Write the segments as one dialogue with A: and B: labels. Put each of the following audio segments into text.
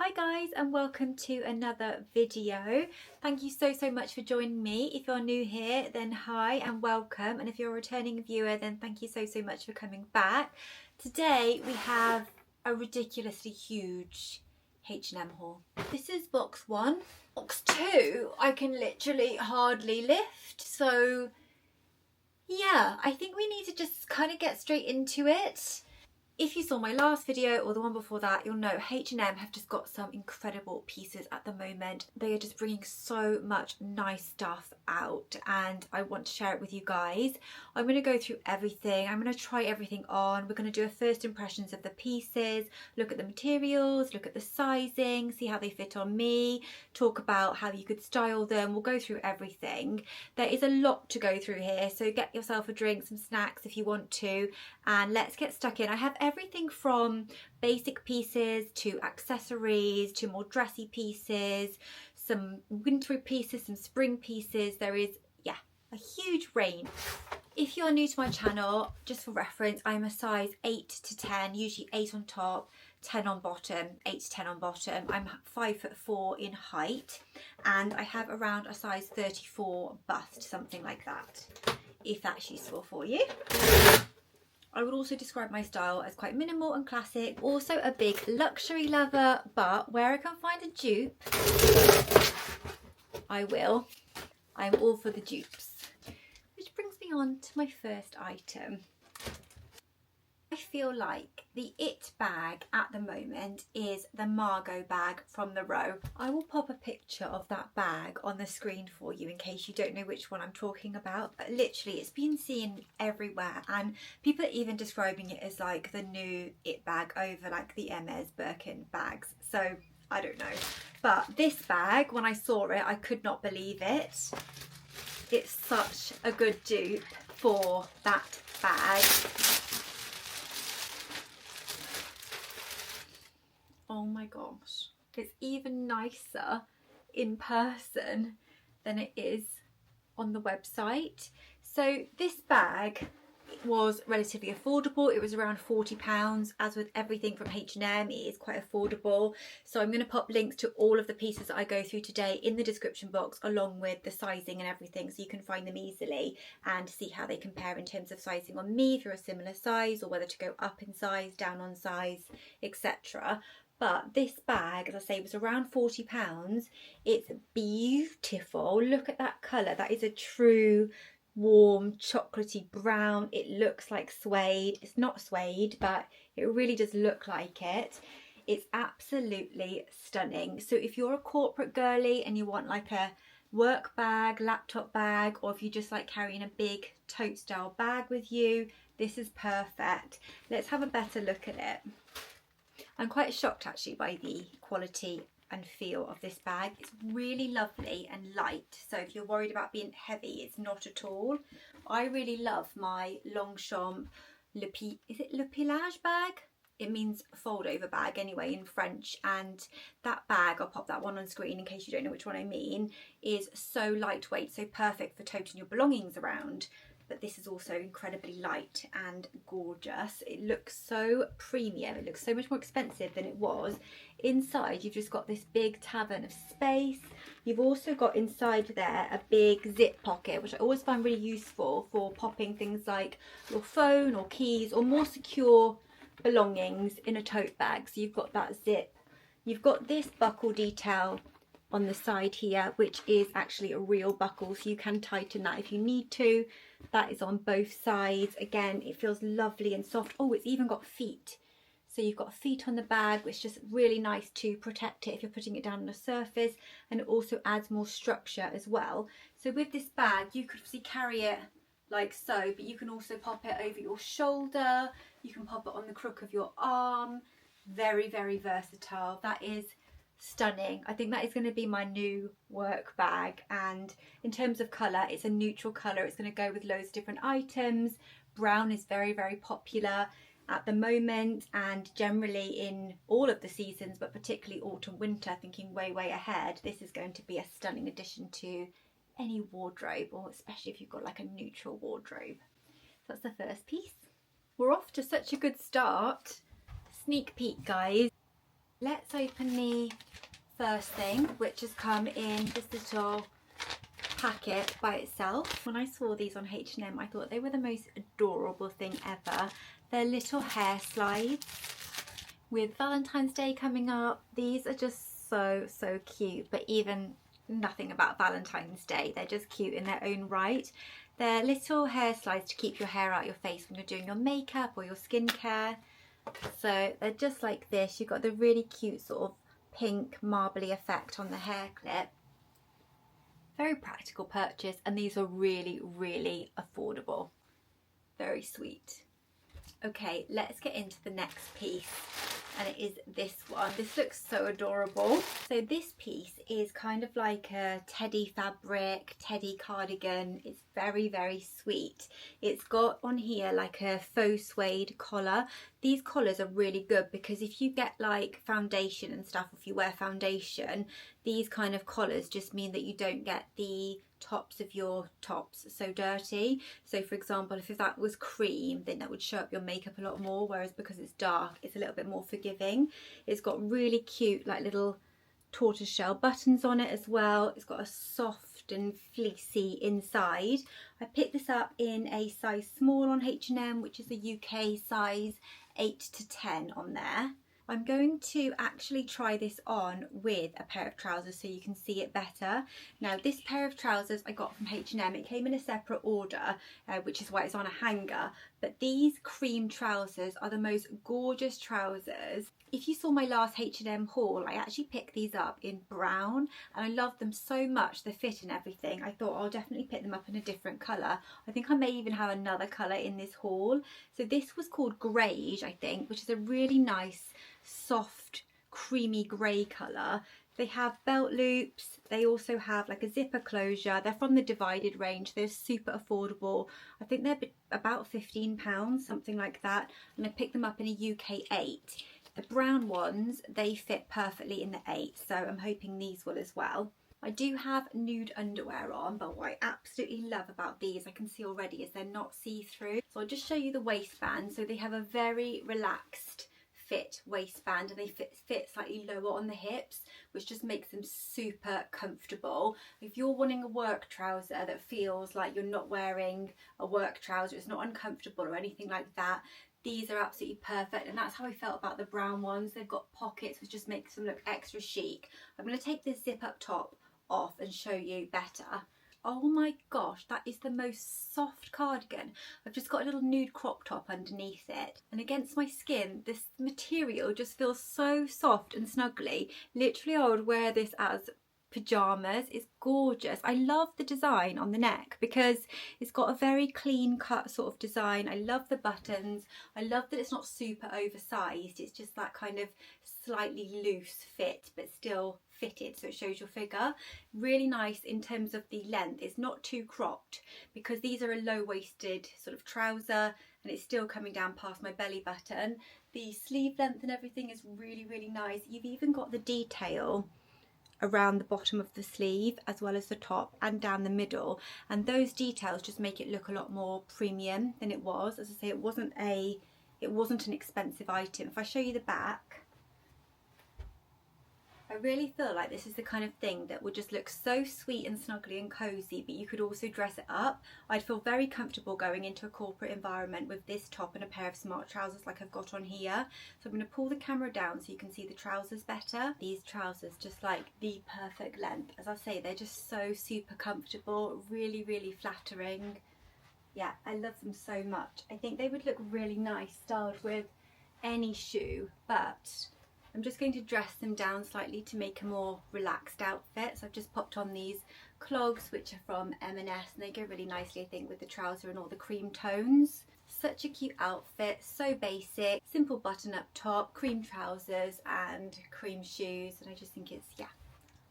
A: Hi guys, and welcome to another video. Thank you so much for joining me. If you're new here, then hi and welcome, and if you're a returning viewer, then thank you so much for coming back. Today we have a ridiculously huge H&M haul. This is box 1. Box 2 I can literally hardly lift, so yeah, I think we need to just kind of get straight into it. If you saw my last video or the one before that, you'll know H&M have just got some incredible pieces at the moment. They are just bringing so much nice stuff out and I want to share it with you guys. I'm going to go through everything. I'm going to try everything on. We're going to do a first impressions of the pieces, look at the materials, look at the sizing, see how they fit on me, talk about how you could style them. We'll go through everything. There is a lot to go through here, so get yourself a drink, some snacks if you want to, and let's get stuck in. I have everything from basic pieces to accessories to more dressy pieces, some wintry pieces, some spring pieces. There is, yeah, a huge range. If you're new to my channel, just for reference, I'm a size 8 to 10, usually 8 on top, 10 on bottom, 8 to 10 on bottom. I'm 5'4" in height and I have around a size 34 bust, something like that, if that's useful for you. I would also describe my style as quite minimal and classic, also a big luxury lover, but where I can find a dupe, I will. I'm all for the dupes. Which brings me on to my first item. I feel like the it bag at the moment is the Margot bag from the Row. I will pop a picture of that bag on the screen for you in case you don't know which one I'm talking about. But literally, it's been seen everywhere and people are even describing it as like the new it bag over like the Hermes Birkin bags. So I don't know. But this bag, when I saw it, I could not believe it. It's such a good dupe for that bag. Oh my gosh, it's even nicer in person than it is on the website. So this bag was relatively affordable. It was around £40. As with everything from H&M, it is quite affordable. So I'm going to pop links to all of the pieces that I go through today in the description box, along with the sizing and everything, so you can find them easily and see how they compare in terms of sizing on me if you're a similar size, or whether to go up in size, down on size, etc. But this bag, as I say, was around £40. It's beautiful. Look at that colour. That is a true warm chocolatey brown. It looks like suede. It's not suede, but it really does look like it. It's absolutely stunning. So if you're a corporate girly and you want like a work bag, laptop bag, or if you just like carrying a big tote style bag with you, this is perfect. Let's have a better look at it. I'm quite shocked actually by the quality and feel of this bag. It's really lovely and light, so if you're worried about being heavy, it's not at all. I really love my Longchamp Le Pilage bag. It means fold over bag anyway in French, and that bag, I'll pop that one on screen in case you don't know which one I mean, is so lightweight, so perfect for toting your belongings around. But this is also incredibly light and gorgeous. It looks so premium. It looks so much more expensive than it was. Inside, you've just got this big tavern of space. You've also got inside there a big zip pocket, which I always find really useful for popping things like your phone or keys or more secure belongings in a tote bag. So you've got that zip. You've got this buckle detail on the side here, which is actually a real buckle, so you can tighten that if you need to. That is on both sides. Again, it feels lovely and soft. Oh, it's even got feet. So you've got feet on the bag, which is just really nice to protect it if you're putting it down on a surface, and it also adds more structure as well. So with this bag, you could obviously carry it like so, but you can also pop it over your shoulder. You can pop it on the crook of your arm. Very, very versatile. That is stunning. I think that is going to be my new work bag, and in terms of colour, it's a neutral colour. It's going to go with loads of different items. Brown is very popular at the moment, and generally in all of the seasons, but particularly autumn winter, thinking way ahead, this is going to be a stunning addition to any wardrobe, or especially if you've got like a neutral wardrobe. So that's the first piece. We're off to such a good start. Sneak peek, guys. Let's open the first thing, which has come in this little packet by itself. When I saw these on H&M, I thought they were the most adorable thing ever. They're little hair slides. With Valentine's Day coming up, these are just so cute, but even nothing about Valentine's Day, they're just cute in their own right. They're little hair slides to keep your hair out of your face when you're doing your makeup or your skincare. So they're just like this. You've got the really cute sort of pink marbly effect on the hair clip. Very practical purchase, and these are really affordable. Very sweet. Okay, let's get into the next piece, and it is this one. This looks so adorable. So this piece is kind of like a teddy fabric, teddy cardigan. It's very sweet. It's got on here like a faux suede collar. These collars are really good because if you get like foundation and stuff, if you wear foundation, these kind of collars just mean that you don't get the tops of your tops so dirty. So for example, if that was cream, then that would show up your makeup a lot more, whereas because it's dark, it's a little bit more forgiving. It's got really cute like little tortoiseshell buttons on it as well. It's got a soft and fleecy inside. I picked this up in a size small on H&M, which is a UK size 8 to 10 on there. I'm going to actually try this on with a pair of trousers so you can see it better. Now this pair of trousers I got from H&M. It came in a separate order, which is why it's on a hanger. But these cream trousers are the most gorgeous trousers. If you saw my last H&M haul, I actually picked these up in brown and I love them so much, the fit and everything. I thought I'll definitely pick them up in a different colour. I think I may even have another colour in this haul. So this was called Greige, I think, which is a really nice, soft, creamy grey colour. They have belt loops. They also have like a zipper closure. They're from the Divided range. They're super affordable. I think they're about £15, something like that. And I picked them up in a UK 8. The brown ones, they fit perfectly in the 8, so I'm hoping these will as well. I do have nude underwear on, but what I absolutely love about these, I can see already, is they're not see-through. So I'll just show you the waistband. So they have a very relaxed fit waistband, and they fit slightly lower on the hips, which just makes them super comfortable. If you're wanting a work trouser that feels like you're not wearing a work trouser, it's not uncomfortable or anything like that, these are absolutely perfect, and that's how I felt about the brown ones. They've got pockets, which just makes them look extra chic. I'm going to take this zip up top off and show you better. Oh my gosh, that is the most soft cardigan. I've just got a little nude crop top underneath it, and against my skin, this material just feels so soft and snuggly. Literally, I would wear this as pyjamas. It's gorgeous. I love the design on the neck because it's got a very clean cut sort of design. I love the buttons. I love that it's not super oversized. It's just that kind of slightly loose fit but still fitted, so it shows your figure. Really nice in terms of the length. It's not too cropped because these are a low-waisted sort of trouser and it's still coming down past my belly button. The sleeve length and everything is really nice. You've even got the detail around the bottom of the sleeve as well as the top and down the middle, and those details just make it look a lot more premium than it was. As I say, it wasn't an expensive item. If I show you the back, I really feel like this is the kind of thing that would just look so sweet and snuggly and cozy, but you could also dress it up. I'd feel very comfortable going into a corporate environment with this top and a pair of smart trousers like I've got on here. So I'm going to pull the camera down so you can see the trousers better. These trousers just like the perfect length. As I say, they're just so super comfortable, really flattering. Yeah, I love them so much. I think they would look really nice styled with any shoe, but I'm just going to dress them down slightly to make a more relaxed outfit. So I've just popped on these clogs, which are from M&S, and they go really nicely, I think, with the trouser and all the cream tones. Such a cute outfit, so basic, simple button up top, cream trousers and cream shoes, and I just think it's, yeah,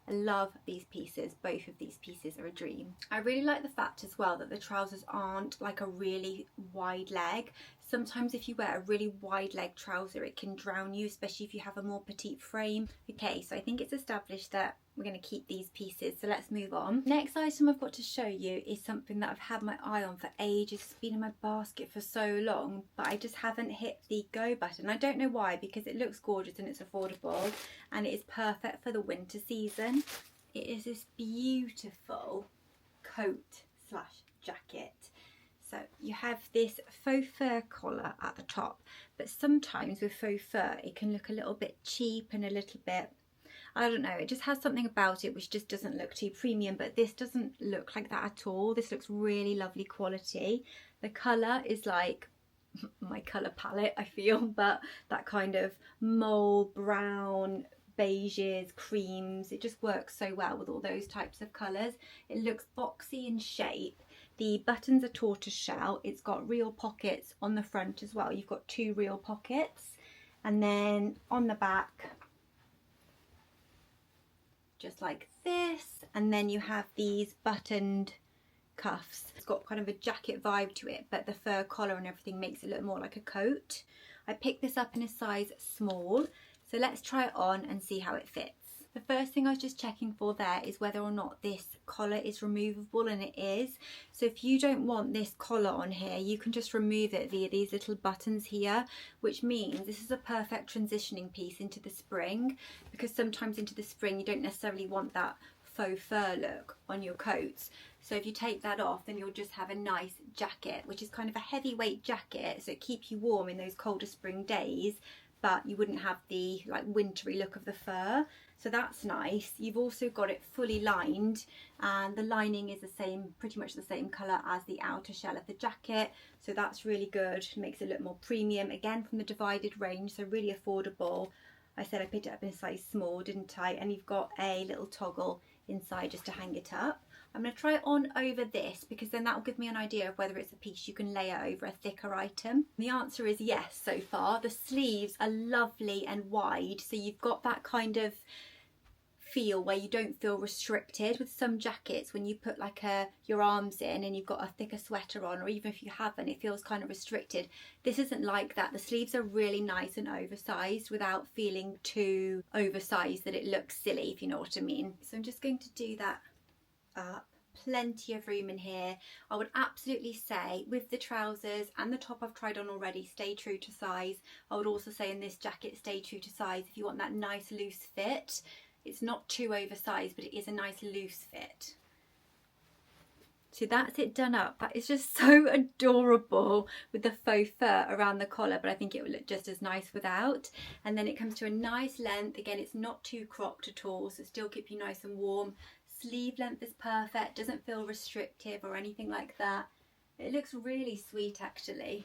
A: I love these pieces. Both of these pieces are a dream. I really like the fact as well that the trousers aren't like a really wide leg. Sometimes if you wear a really wide leg trouser, it can drown you, especially if you have a more petite frame. Okay, so I think it's established that we're going to keep these pieces, so let's move on. Next item I've got to show you is something that I've had my eye on for ages. It's been in my basket for so long, but I just haven't hit the go button. I don't know why, because it looks gorgeous and it's affordable and it is perfect for the winter season. It is this beautiful coat slash jacket. So you have this faux fur collar at the top, but sometimes with faux fur it can look a little bit cheap and a little bit, I don't know, it just has something about it which just doesn't look too premium, but this doesn't look like that at all. This looks really lovely quality. The colour is like my colour palette, I feel, but that kind of mole brown, beiges, creams, it just works so well with all those types of colours. It looks boxy in shape. The buttons are tortoise shell. It's got real pockets on the front as well. You've got 2 real pockets, and then on the back, just like this, and then you have these buttoned cuffs. It's got kind of a jacket vibe to it, but the fur collar and everything makes it look more like a coat. I picked this up in a size small, so let's try it on and see how it fits. The first thing I was just checking for there is whether or not this collar is removable, and it is. So if you don't want this collar on here, you can just remove it via these little buttons here, which means this is a perfect transitioning piece into the spring, because sometimes into the spring you don't necessarily want that faux fur look on your coats. So if you take that off, then you'll just have a nice jacket, which is kind of a heavyweight jacket, so it keeps you warm in those colder spring days, but you wouldn't have the like wintry look of the fur. So that's nice. You've also got it fully lined, and the lining is the same, pretty much the same colour as the outer shell of the jacket. So that's really good. It makes it look more premium, again from the divided range, so really affordable. I said I picked it up in a size small, didn't I? And you've got a little toggle inside just to hang it up. I'm going to try it on over this, because then that will give me an idea of whether it's a piece you can layer over a thicker item. The answer is yes so far. The sleeves are lovely and wide, so you've got that kind of feel where you don't feel restricted. With some jackets, when you put like your arms in and you've got a thicker sweater on, or even if you haven't, it feels kind of restricted. This isn't like that. The sleeves are really nice and oversized without feeling too oversized that it looks silly, if you know what I mean. So I'm just going to do that up. Plenty of room in here. I would absolutely say with the trousers and the top I've tried on already, stay true to size. I would also say in this jacket, stay true to size if you want that nice loose fit. It's not too oversized, but it is a nice loose fit. So that's it done up. That is just so adorable with the faux fur around the collar, but I think it would look just as nice without. And then it comes to a nice length. Again, it's not too cropped at all, so still keep you nice and warm. Sleeve length is perfect, doesn't feel restrictive or anything like that. It looks really sweet actually.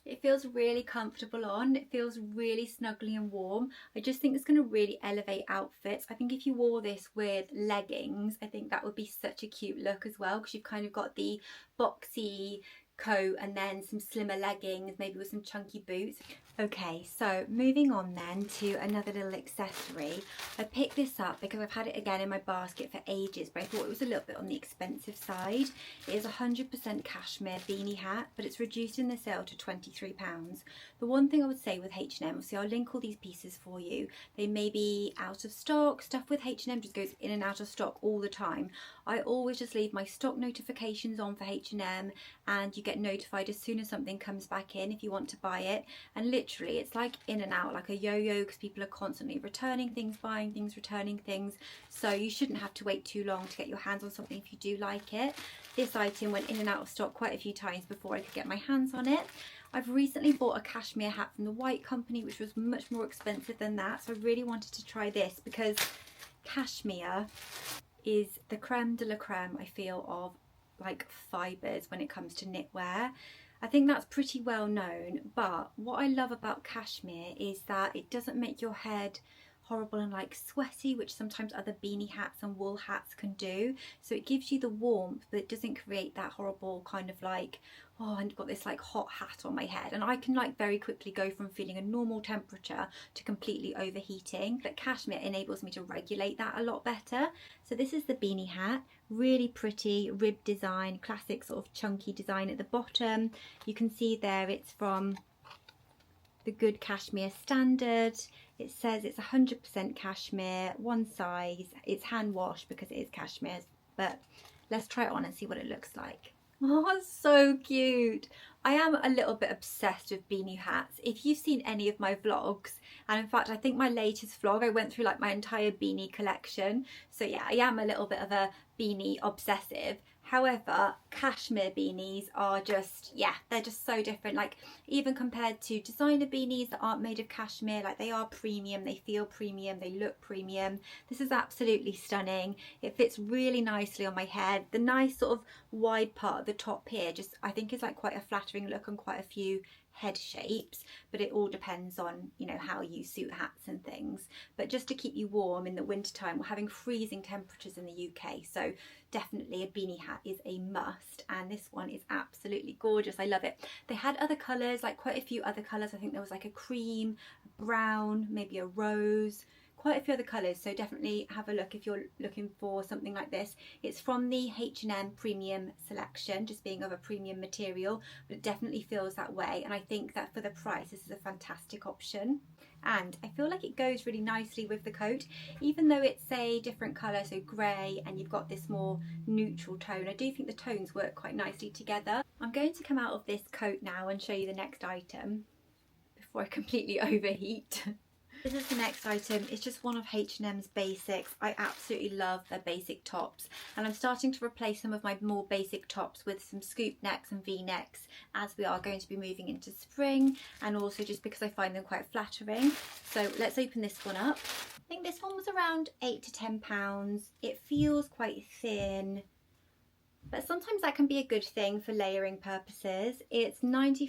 A: It feels really comfortable on, it feels really snuggly and warm. I just think it's going to really elevate outfits. I think if you wore this with leggings, I think that would be such a cute look as well, because you've kind of got the boxy coat and then some slimmer leggings, maybe with some chunky boots. Okay, so moving on then to another little accessory. I picked this up because I've had it again in my basket for ages, but I thought it was a little bit on the expensive side. It is 100% cashmere beanie hat, but it's reduced in the sale to £23. The one thing I would say with H&M, obviously I'll link all these pieces for you. They may be out of stock. Stuff with H&M just goes in and out of stock all the time. I always just leave my stock notifications on for H&M, and you get notified as soon as something comes back in if you want to buy it. And literally it's like in and out, like a yo-yo, because people are constantly returning things, buying things, returning things. So you shouldn't have to wait too long to get your hands on something if you do like it. This item went in and out of stock quite a few times before I could get my hands on it. I've recently bought a cashmere hat from the White Company, which was much more expensive than that, so I really wanted to try this because cashmere is the creme de la creme, I feel, of like fibres when it comes to knitwear. I think that's pretty well known, but what I love about cashmere is that it doesn't make your head horrible and like sweaty, which sometimes other beanie hats and wool hats can do. So it gives you the warmth, but it doesn't create that horrible kind of like oh, and got this like hot hat on my head, and I can like very quickly go from feeling a normal temperature to completely overheating, but cashmere enables me to regulate that a lot better. So this is the beanie hat, really pretty rib design, classic sort of chunky design at the bottom. You can see there it's from the Good Cashmere Standard. It says it's 100% cashmere, one size. It's hand washed because it is cashmere, but let's try it on and see what it looks like. Oh, it's so cute. I am a little bit obsessed with beanie hats. If you've seen any of my vlogs, and in fact I think my latest vlog I went through like my entire beanie collection, so yeah, I am a little bit of a beanie obsessive. However, cashmere beanies are just, yeah, they're just so different. Like even compared to designer beanies that aren't made of cashmere, like they are premium, they feel premium, they look premium. This is absolutely stunning. It fits really nicely on my head. The nice sort of wide part at the top here just I think is like quite a flattering look on quite a few head shapes, but it all depends on, you know, how you suit hats and things. But just to keep you warm in the winter time, we're having freezing temperatures in the UK, so definitely a beanie hat is a must, and this one is absolutely gorgeous. I love it. They had other colours, like quite a few other colours. I think there was like a cream, a brown, maybe a rose, quite a few other colours, so definitely have a look if you're looking for something like this. It's from the H&M premium selection, just being of a premium material, but it definitely feels that way, and I think that for the price this is a fantastic option. And I feel like it goes really nicely with the coat, even though it's a different colour, so grey, and you've got this more neutral tone. I do think the tones work quite nicely together. I'm going to come out of this coat now and show you the next item before I completely overheat. This is the next item. It's just one of H&M's basics. I absolutely love their basic tops, and I'm starting to replace some of my more basic tops with some scoop necks and V-necks as we are going to be moving into spring, and also just because I find them quite flattering. So let's open this one up. I think this one was around £8 to £10. It feels quite thin, but sometimes that can be a good thing for layering purposes. It's 94%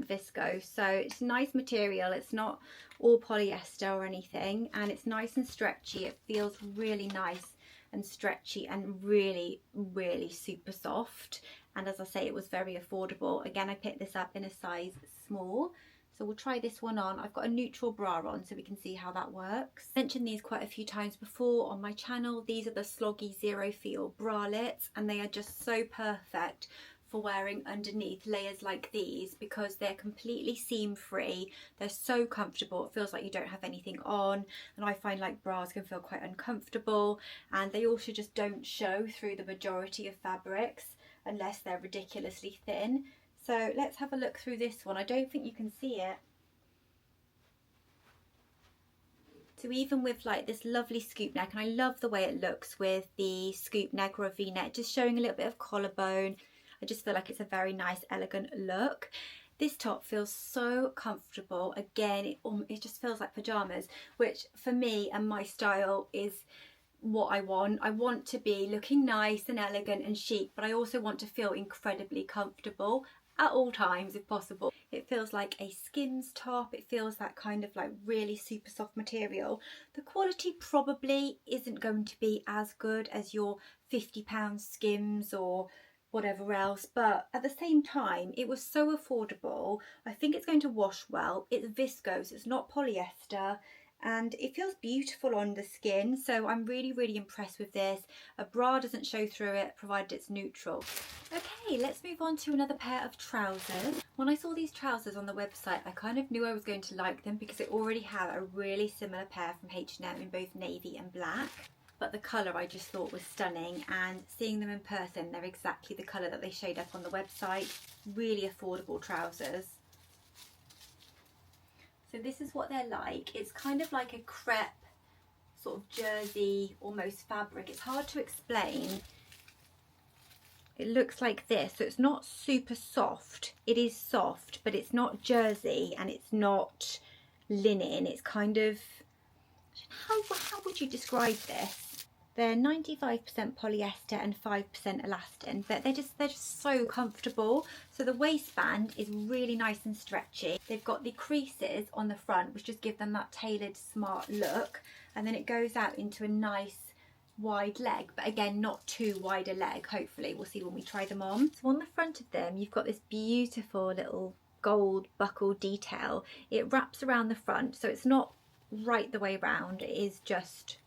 A: viscose, so it's a nice material. It's not all polyester or anything, and it's nice and stretchy. It feels really nice and stretchy and really, really super soft. And as I say, it was very affordable. Again, I picked this up in a size small. So we'll try this one on. I've got a neutral bra on so we can see how that works. I mentioned these quite a few times before on my channel. These are the Sloggy Zero Feel bralettes, and they are just so perfect for wearing underneath layers like these because they're completely seam free. They're so comfortable. It feels like you don't have anything on, and I find like bras can feel quite uncomfortable, and they also just don't show through the majority of fabrics unless they're ridiculously thin. So let's have a look through this one. I don't think you can see it. So even with like this lovely scoop neck, and I love the way it looks with the scoop neck or a V-neck, just showing a little bit of collarbone. I just feel like it's a very nice, elegant look. This top feels so comfortable. Again, it just feels like pajamas, which for me and my style is what I want. I want to be looking nice and elegant and chic, but I also want to feel incredibly comfortable at all times if possible. It feels like a Skims top. It feels that kind of like really super soft material. The quality probably isn't going to be as good as your £50 Skims or whatever else, but at the same time it was so affordable. I think it's going to wash well. It's viscose, it's not polyester, and it feels beautiful on the skin, so I'm really, really impressed with this. A bra doesn't show through it provided it's neutral. Okay, let's move on to another pair of trousers. When I saw these trousers on the website, I kind of knew I was going to like them because it already had a really similar pair from H&M in both navy and black. But the colour I just thought was stunning, and seeing them in person, they're exactly the colour that they showed up on the website. Really affordable trousers. So this is what they're like. It's kind of like a crepe sort of jersey almost fabric. It's hard to explain. It looks like this, so it's not super soft. It is soft, but it's not jersey and it's not linen. It's kind of, how would you describe this? They're 95% polyester and 5% elastin, but they're just so comfortable. So the waistband is really nice and stretchy. They've got the creases on the front, which just give them that tailored, smart look. And then it goes out into a nice wide leg, but again not too wide a leg. Hopefully we'll see when we try them on. So on the front of them you've got this beautiful little gold buckle detail. It wraps around the front, so it's not right the way round, it is just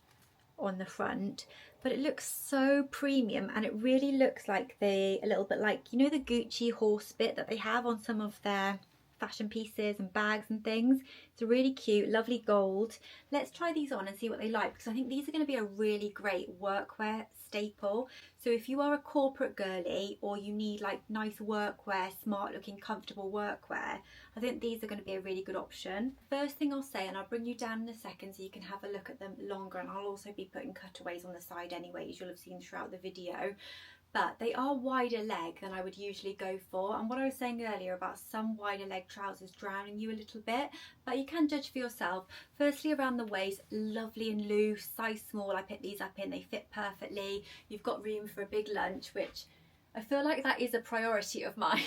A: on the front, but it looks so premium, and it really looks like a little bit like, you know, the Gucci horse bit that they have on some of their fashion pieces and bags and things. It's a really cute, lovely gold. Let's try these on and see what they like, because I think these are going to be a really great workwear staple. So if you are a corporate girly, or you need like nice workwear, smart looking, comfortable workwear, I think these are going to be a really good option. First thing I'll say, and I'll bring you down in a second so you can have a look at them longer, and I'll also be putting cutaways on the side anyway, as you'll have seen throughout the video. But they are wider leg than I would usually go for, and what I was saying earlier about some wider leg trousers drowning you a little bit, but you can judge for yourself. Firstly, around the waist, lovely and loose, size small. I picked these up in, they fit perfectly. You've got room for a big lunch, which I feel like that is a priority of mine.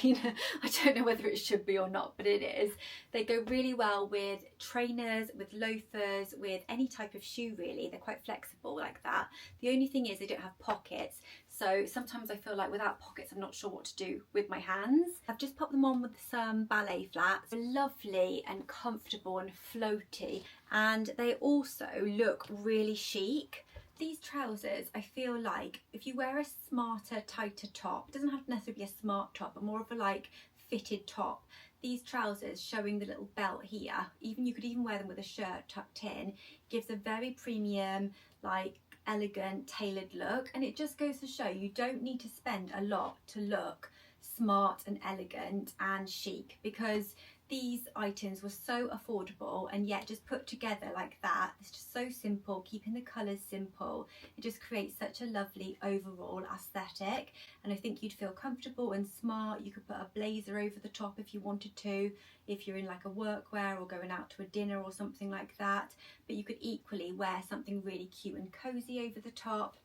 A: I don't know whether it should be or not, but it is. They go really well with trainers, with loafers, with any type of shoe really. They're quite flexible like that. The only thing is they don't have pockets. So sometimes I feel like without pockets I'm not sure what to do with my hands. I've just popped them on with some ballet flats. They're lovely and comfortable and floaty, and they also look really chic. These trousers, I feel like if you wear a smarter, tighter top, it doesn't have to necessarily be a smart top, but more of a like fitted top. These trousers showing the little belt here, you could even wear them with a shirt tucked in, gives a very premium, like elegant, tailored look. And it just goes to show you don't need to spend a lot to look smart and elegant and chic, because these items were so affordable, and yet just put together like that, it's just so simple, keeping the colours simple. It just creates such a lovely overall aesthetic, and I think you'd feel comfortable and smart. You could put a blazer over the top if you wanted to, if you're in like a workwear or going out to a dinner or something like that, but you could equally wear something really cute and cozy over the top.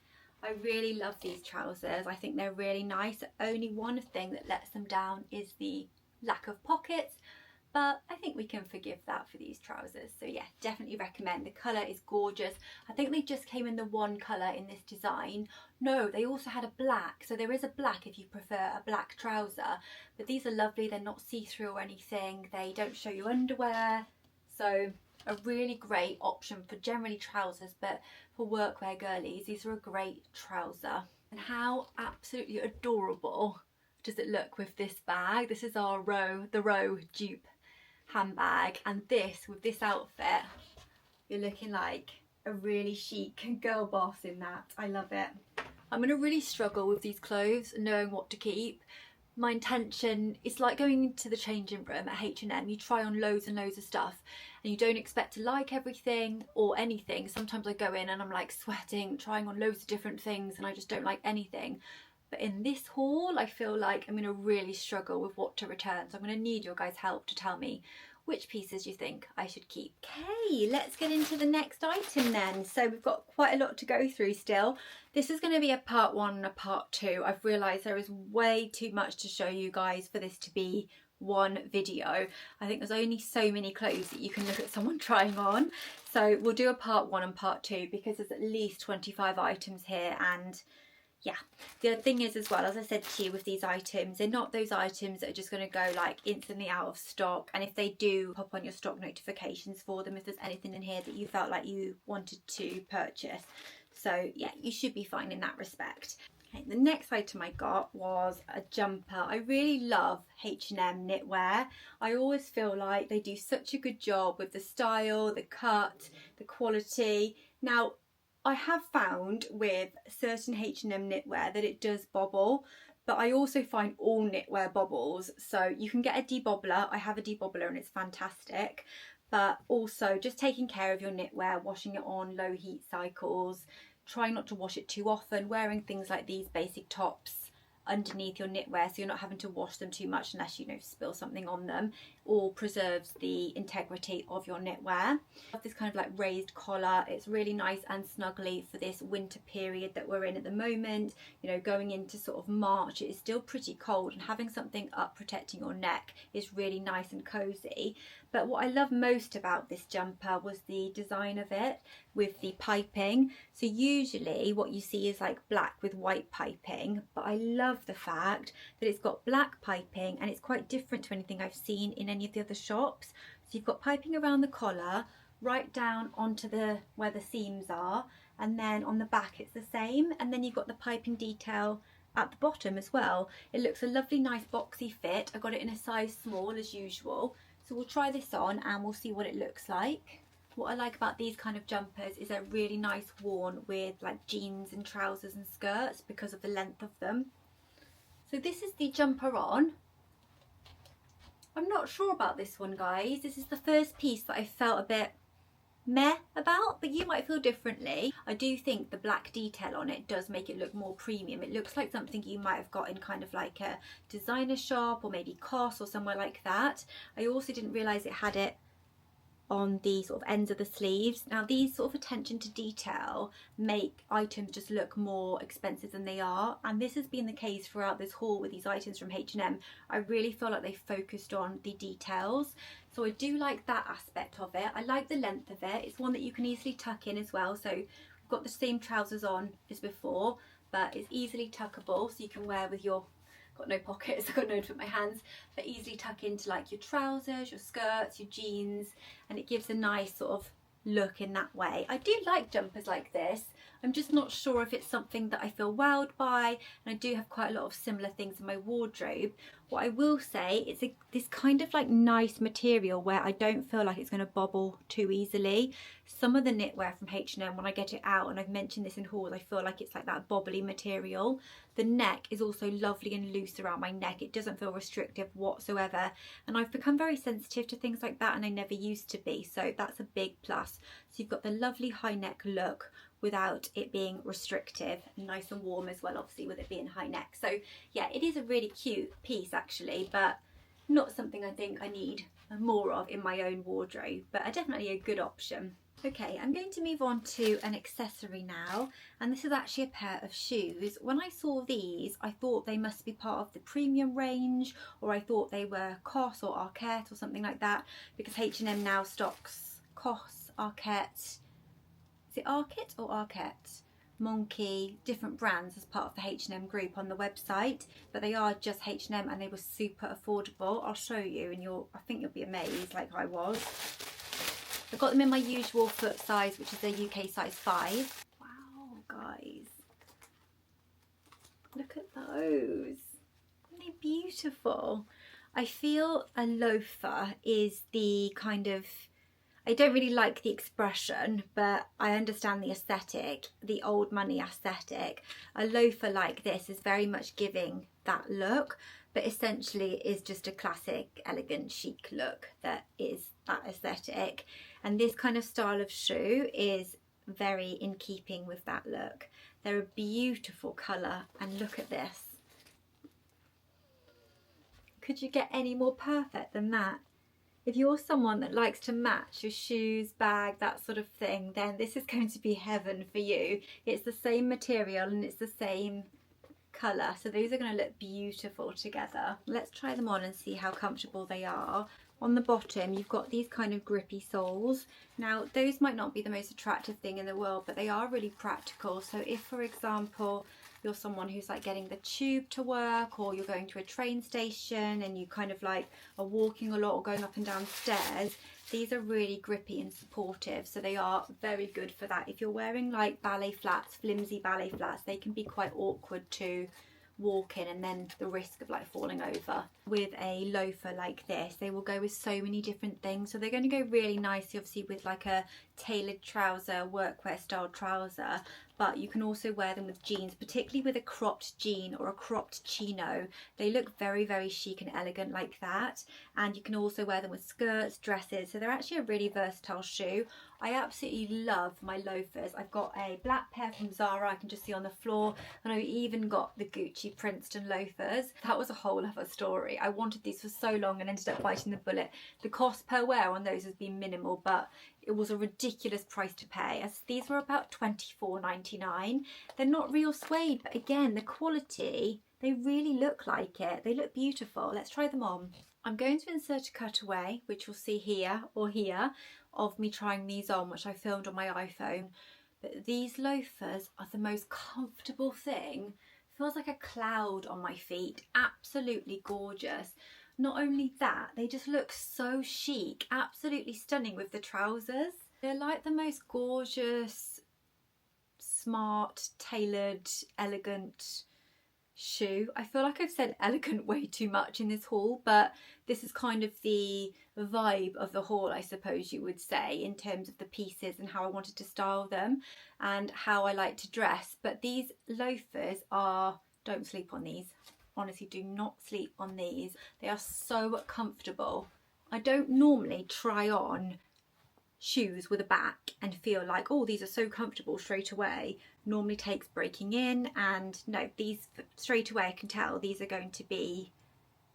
A: I really love these trousers. I think they're really nice. Only one thing that lets them down is the lack of pockets, but I think we can forgive that for these trousers. So yeah, definitely recommend. The colour is gorgeous. I think they just came in the one colour in this design. No, they also had a black. So there is a black if you prefer a black trouser, but these are lovely. They're not see-through or anything. They don't show you underwear. So a really great option for generally trousers, but for workwear girlies, these are a great trouser. And how absolutely adorable does it look with this bag? This is our the Row dupe handbag, and this with this outfit, you're looking like a really chic girl boss in that. I love it. I'm going to really struggle with these clothes and knowing what to keep. My intention is like going into the changing room at H&M. You try on loads and loads of stuff and you don't expect to like everything or anything. Sometimes I go in and I'm like sweating, trying on loads of different things, and I just don't like anything. But in this haul, I feel like I'm going to really struggle with what to return. So I'm going to need your guys' help to tell me which pieces you think I should keep. Okay, let's get into the next item then. So we've got quite a lot to go through still. This is going to be a part one and a part two. I've realised there is way too much to show you guys for this to be one video. I think there's only so many clothes that you can look at someone trying on. So we'll do a part one and part two, because there's at least 25 items here. And yeah, the other thing is as well, as I said to you with these items, they're not those items that are just going to go like instantly out of stock. And if they do, pop on your stock notifications for them if there's anything in here that you felt like you wanted to purchase. So yeah, you should be fine in that respect. Okay, the next item I got was a jumper. I really love H&M knitwear. I always feel like they do such a good job with the style, the cut, the quality. Now, I have found with certain H&M knitwear that it does bobble, but I also find all knitwear bobbles. So you can get a debobbler. I have a debobbler and it's fantastic. But also just taking care of your knitwear, washing it on low heat cycles, trying not to wash it too often, wearing things like these basic tops underneath your knitwear so you're not having to wash them too much unless you spill something on them. or preserves the integrity of your knitwear. This kind of like raised collar, it's really nice and snuggly for this winter period that we're in at the moment. You know, going into sort of March, it is still pretty cold, and having something up protecting your neck is really nice and cozy. But what I love most about this jumper was the design of it with the piping. So usually what you see is like black with white piping, but I love the fact that it's got black piping, and it's quite different to anything I've seen in any of the other shops. So you've got piping around the collar, right down onto the where the seams are, and then on the back it's the same, and then you've got the piping detail at the bottom as well. It looks a lovely nice boxy fit. I got it in a size small as usual. So we'll try this on and we'll see what it looks like. What I like about these kind of jumpers is they're really nice worn with like jeans and trousers and skirts because of the length of them. So this is the jumper on. I'm not sure about this one, guys. This is the first piece that I felt a bit meh about, but you might feel differently. I do think the black detail on it does make it look more premium. It looks like something you might have got in kind of like a designer shop or maybe Cosy or somewhere like that. I also didn't realise it had it on the sort of ends of the sleeves. Now these sort of attention to detail make items just look more expensive than they are, and this has been the case throughout this haul with these items from H&M. I really feel like they focused on the details, so I do like that aspect of it. I like the length of it. It's one that you can easily tuck in as well, so we've got the same trousers on as before, but it's easily tuckable, so you can wear with your, got no pockets, I've got no to put my hands, but easily tuck into like your trousers, your skirts, your jeans, and it gives a nice sort of look in that way. I do like jumpers like this. I'm just not sure if it's something that I feel wowed by, and I do have quite a lot of similar things in my wardrobe. What I will say is this kind of like nice material where I don't feel like it's going to bobble too easily. Some of the knitwear from H&M, when I get it out, and I've mentioned this in hauls, I feel like it's like that bobbly material. The neck is also lovely and loose around my neck. It doesn't feel restrictive whatsoever, and I've become very sensitive to things like that, and I never used to be, so that's a big plus. So you've got the lovely high neck look without it being restrictive, and nice and warm as well, obviously with it being high neck. So yeah, it is a really cute piece actually, but not something I think I need more of in my own wardrobe, but definitely a good option. Okay, I'm going to move on to an accessory now, and this is actually a pair of shoes. When I saw these, I thought they must be part of the premium range, or I thought they were Cos or Arket or something like that, because H&M now stocks Cos, Arket, is it Arket or Arket? Monkey, different brands as part of the H&M group on the website, but they are just H&M and they were super affordable. I'll show you, and I think you'll be amazed like I was. I got them in my usual foot size, which is a UK size 5. Wow, guys. Look at those. Aren't they beautiful? I feel a loafer is the kind of, I don't really like the expression, but I understand the aesthetic, the old money aesthetic. A loafer like this is very much giving that look, but essentially is just a classic, elegant, chic look that is that aesthetic. And this kind of style of shoe is very in keeping with that look. They're a beautiful colour, and look at this. Could you get any more perfect than that? If you're someone that likes to match your shoes, bag, that sort of thing, then this is going to be heaven for you. It's the same material and it's the same colour, so those are going to look beautiful together. Let's try them on and see how comfortable they are. On the bottom you've got these kind of grippy soles. Now those might not be the most attractive thing in the world, but they are really practical. So if, for example, you're someone who's like getting the tube to work, or you're going to a train station and you kind of like are walking a lot or going up and down stairs, these are really grippy and supportive, so they are very good for that. If you're wearing like ballet flats, flimsy ballet flats, they can be quite awkward to walk in, and then the risk of like falling over. With a loafer like this, they will go with so many different things, so they're going to go really nicely obviously with like a tailored trouser, workwear style trouser, but you can also wear them with jeans, particularly with a cropped jean or a cropped chino. They look very, very chic and elegant like that. And you can also wear them with skirts, dresses. So they're actually a really versatile shoe. I absolutely love my loafers. I've got a black pair from Zara, I can just see on the floor, and I've even got the Gucci Princeton loafers. That was a whole other story. I wanted these for so long and ended up biting the bullet. The cost per wear on those has been minimal, but it was a ridiculous price to pay, as these were about £24.99. They're not real suede, but again, the quality, they really look like it. They look beautiful. Let's try them on. I'm going to insert a cutaway, which you'll see here or here, of me trying these on, which I filmed on my iPhone. But these loafers are the most comfortable thing. Feels like a cloud on my feet. Absolutely gorgeous. Not only that, they just look so chic, absolutely stunning with the trousers. They're like the most gorgeous, smart, tailored, elegant shoe. I feel like I've said elegant way too much in this haul, but this is kind of the vibe of the haul, I suppose you would say, in terms of the pieces and how I wanted to style them and how I like to dress. But these loafers are, don't sleep on these. Honestly, do not sleep on these. They are so comfortable. I don't normally try on shoes with a back and feel like, oh, these are so comfortable straight away. Normally takes breaking in, and no, these straight away I can tell these are going to be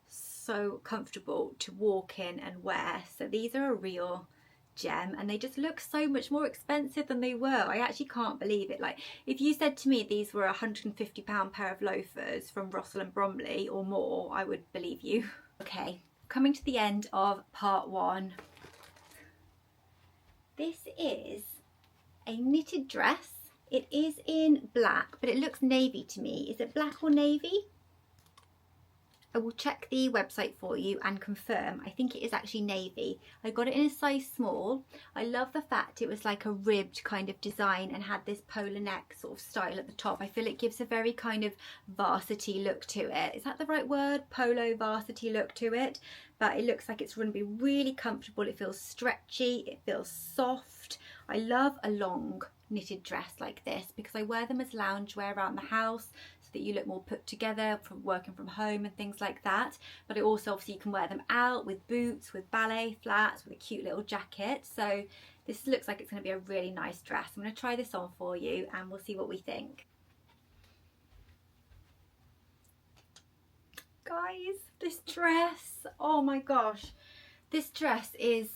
A: so comfortable to walk in and wear. So these are a real gem, and they just look so much more expensive than they were. I actually can't believe it. Like, if you said to me these were a £150 pair of loafers from Russell and Bromley or more, I would believe you. Okay, coming to the end of part one. This is a knitted dress. It is in black, but it looks navy to me. Is it black or navy? I will check the website for you and confirm. I think it is actually navy. I got it in a size small. I love the fact it was like a ribbed kind of design and had this polar neck sort of style at the top. I feel it gives a very kind of varsity look to it. Is that the right word? Polo varsity look to it. But it looks like it's going to be really comfortable. It feels stretchy. It feels soft. I love a long knitted dress like this because I wear them as loungewear around the house, so that you look more put together from working from home and things like that. But it also, obviously, you can wear them out with boots, with ballet flats, with a cute little jacket. So this looks like it's going to be a really nice dress. I'm going to try this on for you and we'll see what we think. Guys, this dress, oh my gosh, this dress is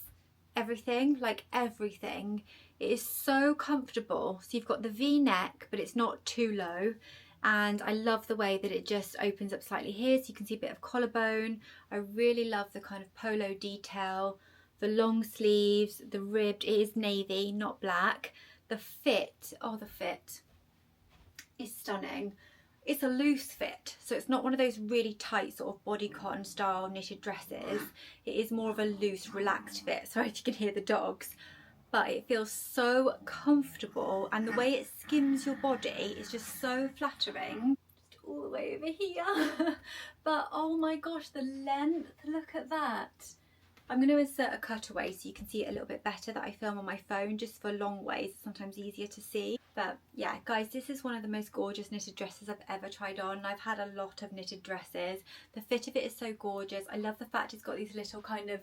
A: everything, like everything. It is so comfortable. So you've got the V-neck, but it's not too low. And I love the way that it just opens up slightly here, so you can see a bit of collarbone. I really love the kind of polo detail, the long sleeves, the ribbed. It is navy, not black. The fit, oh, the fit is stunning. It's a loose fit, so it's not one of those really tight sort of bodycon style knitted dresses. It is more of a loose, relaxed fit. Sorry if you can hear the dogs. But it feels so comfortable, and the way it skims your body is just so flattering. Just all the way over here. But oh my gosh, the length, look at that. I'm going to insert a cutaway so you can see it a little bit better that I film on my phone, just for long ways, it's sometimes easier to see. But yeah, guys, this is one of the most gorgeous knitted dresses I've ever tried on. I've had a lot of knitted dresses. The fit of it is so gorgeous. I love the fact it's got these little kind of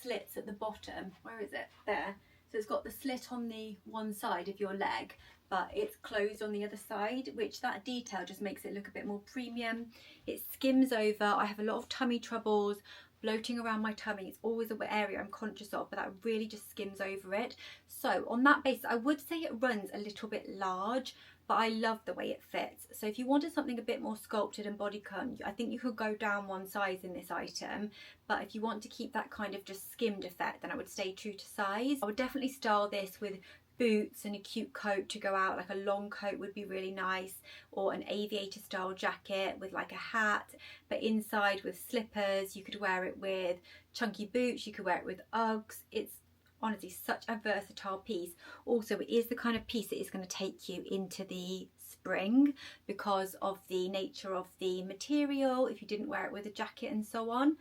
A: slits at the bottom. Where is it? There. So it's got the slit on the one side of your leg, but it's closed on the other side, which that detail just makes it look a bit more premium. It skims over. I have a lot of tummy troubles, bloating around my tummy. It's always an area I'm conscious of, but that really just skims over it. So on that basis, I would say it runs a little bit large, but I love the way it fits. So if you wanted something a bit more sculpted and bodycon, I think you could go down one size in this item. But if you want to keep that kind of just skimmed effect, then I would stay true to size. I would definitely style this with boots and a cute coat to go out. Like a long coat would be really nice, or an aviator style jacket with like a hat, but inside with slippers. You could wear it with chunky boots, you could wear it with Uggs. It's honestly such a versatile piece. Also, it is the kind of piece that is going to take you into the spring because of the nature of the material, if you didn't wear it with a jacket and so on.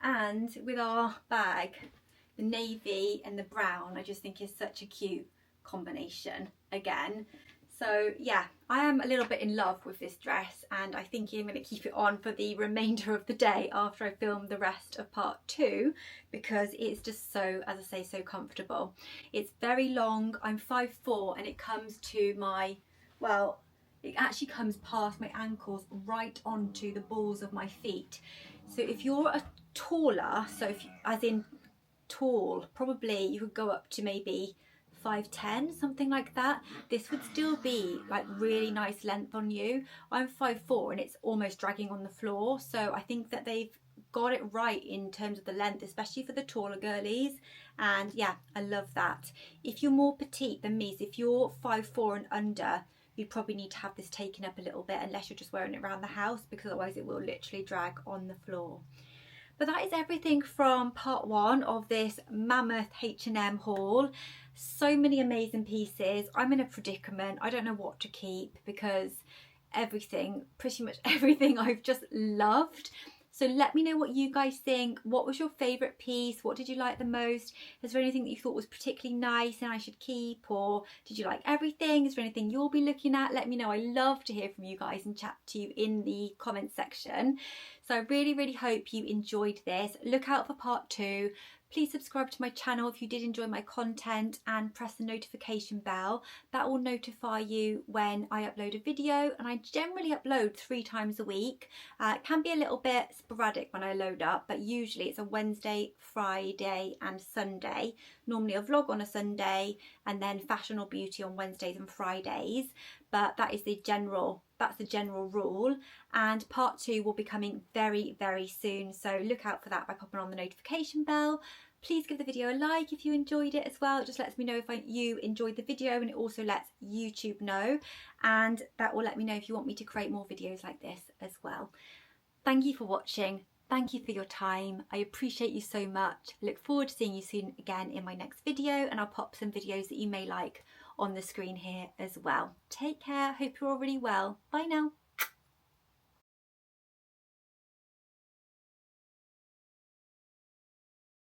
A: And with our bag, the navy and the brown, I just think is such a cute combination again. So yeah, I am a little bit in love with this dress, and I think I'm going to keep it on for the remainder of the day after I film the rest of part 2, because it's just so, as I say, so comfortable. It's very long. I'm 5'4", and it comes to my, well, it actually comes past my ankles right onto the balls of my feet. So if you're a taller, so if, as in tall, probably you could go up to maybe 5'10", something like that. This would still be like really nice length on you. I'm 5'4", and it's almost dragging on the floor, so I think that they've got it right in terms of the length, especially for the taller girlies. And yeah, I love that. If you're more petite than me, so if you're 5'4" and under, you'd probably need to have this taken up a little bit, unless you're just wearing it around the house, because otherwise it will literally drag on the floor. But that is everything from part 1 of this mammoth H&M haul. So many amazing pieces. I'm in a predicament. I don't know what to keep, because everything, pretty much everything, I've just loved. So let me know what you guys think. What was your favourite piece? What did you like the most? Is there anything that you thought was particularly nice and I should keep? Or did you like everything? Is there anything you'll be looking at? Let me know. I love to hear from you guys and chat to you in the comments section. So I really, really hope you enjoyed this. Look out for part 2. Please subscribe to my channel if you did enjoy my content, and press the notification bell. That will notify you when I upload a video, and I generally upload 3 times a week. It can be a little bit sporadic when I load up, but usually it's a Wednesday, Friday and Sunday. Normally a vlog on a Sunday, and then fashion or beauty on Wednesdays and Fridays. But that is the general rule, and part 2 will be coming very, very soon, so look out for that by popping on the notification bell. Please give the video a like if you enjoyed it as well. It just lets me know if you enjoyed the video, and it also lets YouTube know, and that will let me know if you want me to create more videos like this as well. Thank you for watching. Thank you for your time. I appreciate you so much. I look forward to seeing you soon again in my next video, and I'll pop some videos that you may like on the screen here as well. Take care. Hope you're all really well. Bye now.